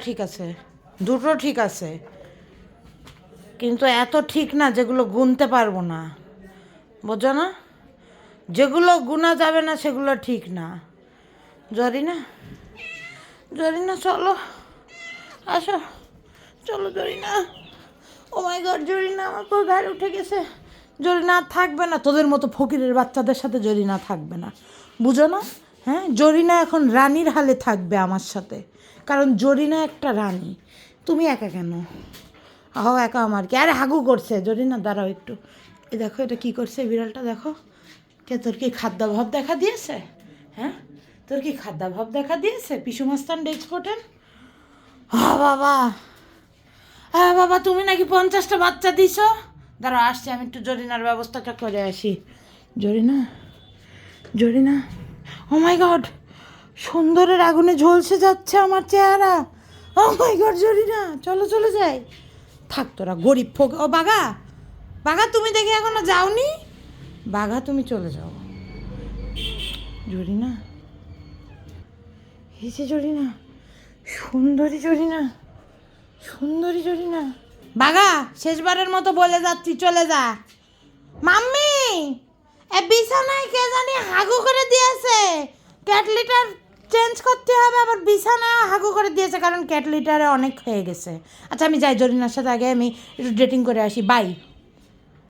ঠিক আছে, দুটো ঠিক আছে, কিন্তু এত ঠিক না যেগুলো গুনতে পারবো না, বোঝো না? যেগুলো গুনা যাবে না সেগুলো ঠিক না। জরিনা, জরিনা চলো, আসো, চলো জরিনা। ও মাই গড জরিনা, আমার তো গাড়ি উঠে গেছে। জরিনা আর থাকবে না, তোদের মতো ফকিরের বাচ্চাদের সাথে জরিনা থাকবে না, বুঝো না? হ্যাঁ, জরিনা এখন রানীর হালে থাকবে আমার সাথে, কারণ জরিনা একটা রানী। তুমি একা কেন? আহ, একা আমার কি? আরে হাগু করছে। জরিনা দাঁড়াও একটু, এই দেখো এটা কি করছে বিড়ালটা, দেখো। কে তোর কি খাদ্যাভাব দেখা দিয়েছে? হ্যাঁ, তোর কি খাদ্যাভাব দেখা দিয়েছে পিসু মাস্তান ডেক্স কোটেন? হ্যাঁ বাবা, হ্যাঁ বাবা, তুমি নাকি 50টা বাচ্চা দিছ। দাঁড়াও আসছি, আমি একটু জরিনার ব্যবস্থাটা করে আসি। জরিনা, জরিনা, ও মাই গড, সুন্দরের আগুনে ঝলসে যাচ্ছে আমার চেহারা। ও মাই গড জরিনা, চলো চলে যাই। থাক তোরা গরিব ফোক। ও বাঘা, বাঘা তুমি দেখে এখনো যাওনি? বাঘা তুমি চলে যাও। জরিনা, হেসে জরিনা, সুন্দরী জরিনা, সুন্দরী জরিনা। বাঘা, শেষবারের মতো বলে যাচ্ছি, চলে যা। মাম্মি, এ বিছানায় কে জানি হাগু করে দিয়েছে। ক্যাট লিটার চেঞ্জ করতে হবে, আবার বিছানা হাগু করে দিয়েছে, কারণ ক্যাট লিটারে অনেক হয়ে গেছে। আচ্ছা আমি যাই, জরিনার সাথে আগে আমি একটু ডেটিং করে আসি, বাই।